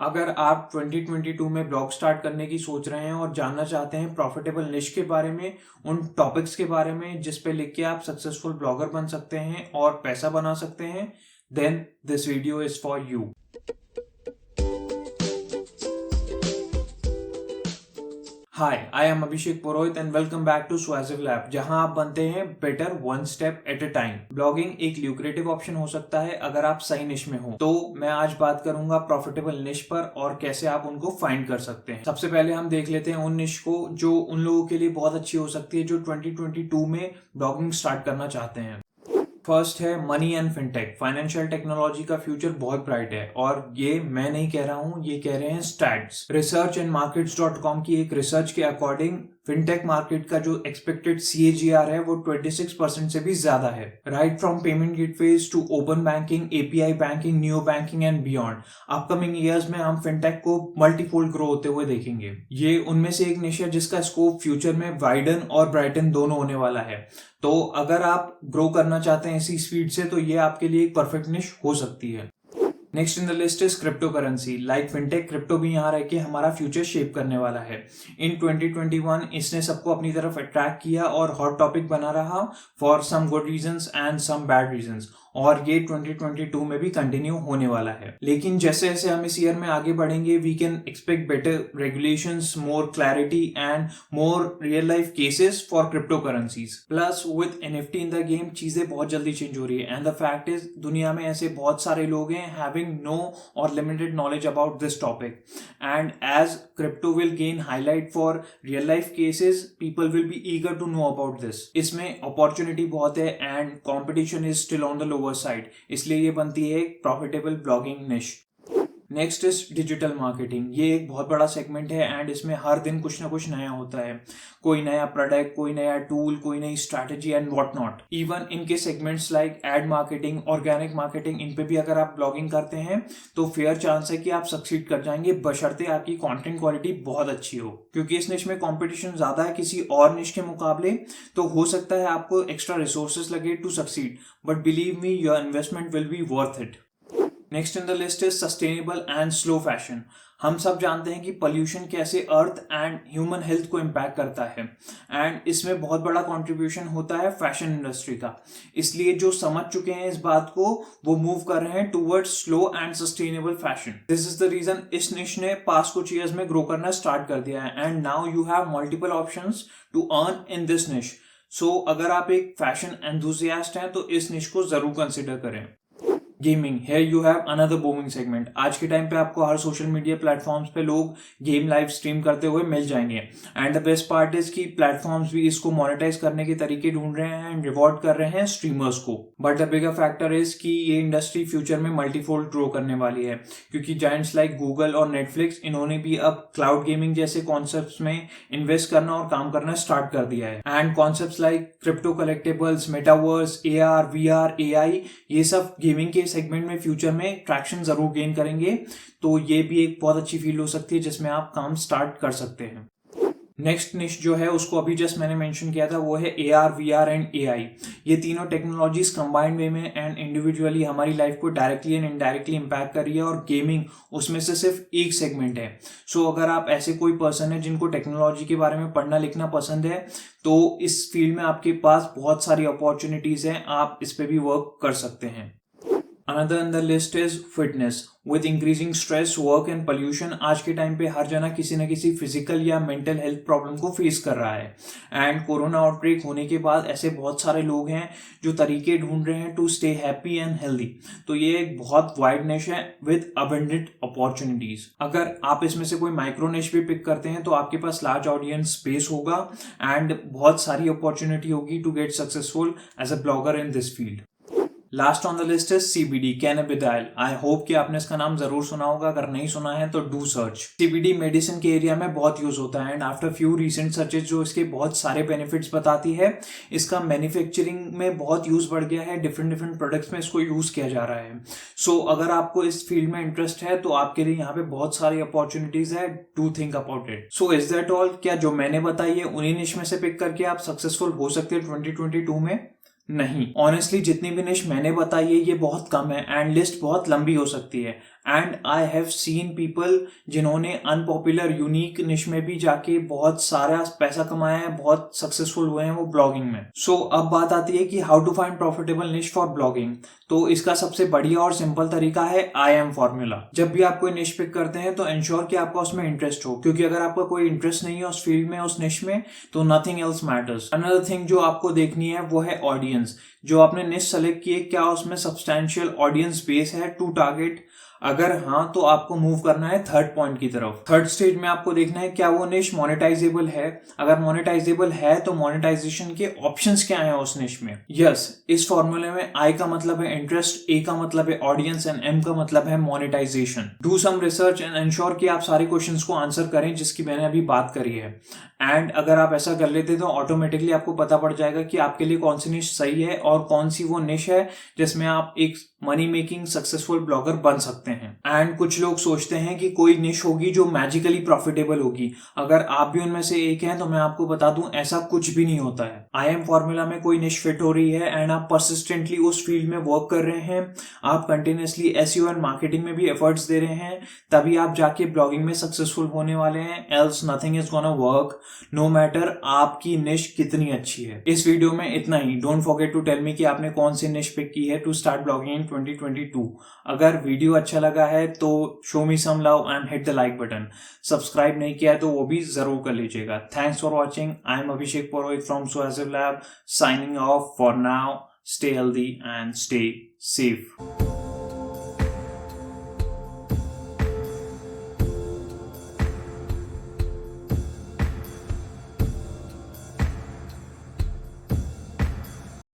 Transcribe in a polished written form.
अगर आप 2022 में ब्लॉग स्टार्ट करने की सोच रहे हैं और जानना चाहते हैं प्रॉफिटेबल निश के बारे में, उन टॉपिक्स के बारे में जिस पे लिख के आप सक्सेसफुल ब्लॉगर बन सकते हैं और पैसा बना सकते हैं, then this video is for you. Hi, I am Abhishek Purohit and welcome back to स्वाजिव लैब, जहां आप बनते हैं better one step at a time. Blogging एक ल्यूक्रेटिव ऑप्शन हो सकता है अगर आप सही निश में हो। तो मैं आज बात करूंगा प्रॉफिटेबल निश पर और कैसे आप उनको फाइंड कर सकते हैं। सबसे पहले हम देख लेते हैं उन निश को जो उन लोगों के लिए बहुत अच्छी हो सकती है जो 2022 में ब्लॉगिंग स्टार्ट करना चाहते हैं। फर्स्ट है money and fintech. Financial technology का फ्यूचर बहुत ब्राइट है और ये मैं नहीं कह रहा हूं, ये कह रहे हैं स्टैट्स। रिसर्च एंड मार्केट्स.com की एक रिसर्च के अकॉर्डिंग फिनटेक मार्केट का जो एक्सपेक्टेड CAGR है वो 26% से भी ज्यादा है। Right from payment gateways to open banking, API banking, new banking and beyond, upcoming years में हम फिनटेक को मल्टीफोल्ड ग्रो होते हुए देखेंगे। ये उनमें से एक निश है जिसका स्कोप फ्यूचर में वाइडन और ब्राइटन दोनों होने वाला है। तो अगर आप ग्रो करना चाहते हैं इसी स्पीड से, तो ये आपके लिए एक परफेक्ट निश हो सकती है। Next in the list is crypto currency. Like fintech, crypto भी यहाँ रह के हमारा फ्यूचर शेप करने वाला है। इन 2021 इसने सबको अपनी तरफ अट्रैक्ट किया और हॉट टॉपिक बना रहा for some good reasons and some bad reasons, और ये 2022 में भी कंटिन्यू होने वाला है। लेकिन जैसे जैसे हम इस ईयर में आगे बढ़ेंगे, we can expect better regulations, more clarity and more real life cases for crypto currencies. Plus with NFT in the game चीजें बहुत जल्दी चेंज हो रही है एंड द फैक्ट इज दुनिया में ऐसे बहुत सारे लोग हैं having no or limited knowledge about this topic, and as crypto will gain highlight for real life cases, people will be eager to know about this. इसमें अपॉर्चुनिटी बहुत है and competition is still on the lower side, इसलिए ये बनती है एक profitable blogging niche. Next is digital marketing. ये एक बहुत बड़ा सेगमेंट है एंड इसमें हर दिन कुछ ना कुछ नया होता है। कोई नया प्रोडक्ट, कोई नया टूल, कोई नई strategy and what not. Even इनके segments like ad marketing, organic marketing, इन पे भी अगर आप ब्लॉगिंग करते हैं तो फेयर चांस है कि आप सक्सीड कर जाएंगे, बशर्ते आपकी कंटेंट क्वालिटी बहुत अच्छी हो। क्योंकि इस निश में कंपटीशन ज्यादा है किसी और निश के मुकाबले, तो हो सकता है आपको एक्स्ट्रा रिसोर्सेज लगे to succeed, but believe me your investment will be worth it. Next in the list is sustainable and slow fashion. हम सब जानते हैं कि पोल्यूशन कैसे अर्थ एंड ह्यूमन हेल्थ को इम्पैक्ट करता है एंड इसमें बहुत बड़ा कंट्रीब्यूशन होता है फैशन इंडस्ट्री का। इसलिए जो समझ चुके हैं इस बात को, वो मूव कर रहे हैं towards slow and sustainable fashion. This is the reason इस निश ने पास्ट कुछ ईयर्स में ग्रो करना स्टार्ट कर दिया है and now you have multiple options to earn in this niche. So अगर आप एक फैशन एंथुसियास्ट हैं तो इस निश को जरूर कंसिडर करें। Gaming, here you have another booming segment। आज के टाइम पे आपको हर सोशल मीडिया प्लेटफॉर्म्स पे लोग गेम लाइव स्ट्रीम करते हुए मिल जाएंगे and the best part is कि प्लेटफॉर्म्स भी इसको मोनेटाइज करने के तरीके ढूंढ रहे हैं एंड रिवॉर्ड कर रहे हैं स्ट्रीमर्स को। But the bigger factor is कि ये इंडस्ट्री फ्यूचर में मल्टीफोल्ड ग्रो करने वाली है, क्योंकि जायंट्स लाइक गूगल और नेटफ्लिक्स, इन्होंने भी अब क्लाउड गेमिंग जैसे कॉन्सेप्ट्स में इन्वेस्ट करना और काम करना स्टार्ट कर दिया है। And concepts like crypto collectables, metaverse, AR, VR, AI, ये सब गेमिंग के सेगमेंट में फ्यूचर में ट्रैक्शन जरूर गेन करेंगे। तो ये भी एक बहुत अच्छी फील्ड हो सकती है जिसमें आप काम स्टार्ट कर सकते हैं। नेक्स्ट निश जो है उसको अभी जस्ट मैंने मेंशन किया था, वो है AR, VR एंड AI। ये तीनों टेक्नोलॉजीज कंबाइंड वे में एंड इंडिविजुअली हमारी लाइफ को डायरेक्टली एंड इनडायरेक्टली इम्पैक्ट कर रही है, और गेमिंग उसमें से सिर्फ एक सेगमेंट है। सो अगर आप ऐसे कोई पर्सन है जिनको टेक्नोलॉजी के बारे में पढ़ना लिखना पसंद है, तो इस फील्ड में आपके पास बहुत सारी अपॉर्चुनिटीज हैं, आप इस पे भी वर्क कर सकते हैं। Another in the list is fitness. With increasing stress, work and pollution, आज के टाइम पे हर जना किसी न किसी फिजिकल या मेंटल हेल्थ प्रॉब्लम को फेस कर रहा है एंड कोरोना आउटब्रेक होने के बाद ऐसे बहुत सारे लोग हैं जो तरीके ढूंढ रहे हैं to stay happy and healthy. तो ये एक बहुत वाइड निश है विद अबंडेंट अपॉर्चुनिटीज। अगर आप इसमें से कोई माइक्रो निश भी पिक करते हैं तो आपके पास लार्ज ऑडियंस स्पेस होगा एंड बहुत सारी अपॉर्चुनिटी होगी to get successful as a blogger in this field. Last on the list is CBD, cannabidiol. I hope कि आपने इसका नाम जरूर सुना होगा, अगर नहीं सुना है तो डू सर्च। CBD मेडिसिन के एरिया में बहुत यूज होता है and after few recent searches जो इसके बहुत सारे बेनिफिट्स बताती है, इसका मैन्युफैक्चरिंग में बहुत यूज बढ़ गया है, डिफरेंट प्रोडक्ट्स में इसको यूज किया जा रहा है। सो अगर आपको इस फील्ड में इंटरेस्ट है तो आपके लिए यहाँ पे बहुत सारी अपॉर्चुनिटीज है, do think about it. So is that all? क्या जो मैंने बताई है उन्हीं निश में से पिक करके आप सक्सेसफुल हो सकते हैं 2022 में? नहीं, ऑनेस्टली जितनी भी निश मैंने बताई है ये बहुत कम है एंड लिस्ट बहुत लंबी हो सकती है and I have seen people जिन्होंने अनपॉपुलर यूनिक निश में भी जाके बहुत सारा पैसा कमाया है, बहुत सक्सेसफुल हुए हैं वो ब्लॉगिंग में। सो अब बात आती है कि हाउ टू फाइंड प्रॉफिटेबल निश फॉर ब्लॉगिंग। तो इसका सबसे बढ़िया और सिंपल तरीका है IM फॉर्मूला। जब भी आप कोई निश पिक करते हैं तो इंश्योर कि आपका उसमें इंटरेस्ट हो, क्योंकि अगर आपका कोई इंटरेस्ट नहीं है उस फील्ड में, उस निश में, तो nothing else matters. Another thing जो आपको देखनी है वो है ऑडियंस। जो आपने निश सेलेक्ट किए, क्या उसमें सब्सटैंशियल ऑडियंस बेस है टू टारगेट? अगर हाँ तो आपको मूव करना है थर्ड पॉइंट की तरफ। थर्ड स्टेज में आपको देखना है क्या वो निश मोनेटाइजेबल है। अगर मोनेटाइजेबल है तो मोनेटाइजेशन के ऑप्शंस क्या हैं उस निश में। यस, इस फॉर्मूले में I का मतलब है इंटरेस्ट, A का मतलब है ऑडियंस एंड M का मतलब है monetisation. Do some research and ensure कि आप सारे क्वेश्चंस को आंसर करें जिसकी मैंने अभी बात करी है। एंड अगर आप ऐसा कर लेते तो ऑटोमेटिकली आपको पता पड़ जाएगा कि आपके लिए कौन सी निश सही है और कौन सी वो निश है जिसमें आप एक मनी मेकिंग सक्सेसफुल ब्लॉगर बन सकते हैं। एंड कुछ लोग सोचते हैं कि कोई निश होगी जो मैजिकली प्रॉफिटेबल होगी। अगर आप भी उनमें से एक हैं तो मैं आपको बता दूं ऐसा कुछ भी नहीं होता है। IM फॉर्मूला में कोई निश फिट हो रही है एंड आप परसिस्टेंटली उस फील्ड में वर्क कर रहे हैं, आप कंटिन्यूअसली SEO एंड मार्केटिंग में भी एफर्ट्स दे रहे हैं, तभी आप जाके ब्लॉगिंग में सक्सेसफुल होने वाले हैं। Else nothing is gonna work, no matter आपकी निश कितनी अच्छी है। इस वीडियो में इतना ही। Don't forget to tell me कि आपने कौन सी निश पिक की है टू स्टार्ट ब्लॉगिंग इन 2022। अगर वीडियो अच्छा लगा है तो show me some love and hit the like button. Subscribe नहीं किया है तो वो भी जरूर कर लीजिएगा। Thanks for watching. I am Abhishek Purohit from Suasive Lab, signing off for now. Stay healthy and stay safe.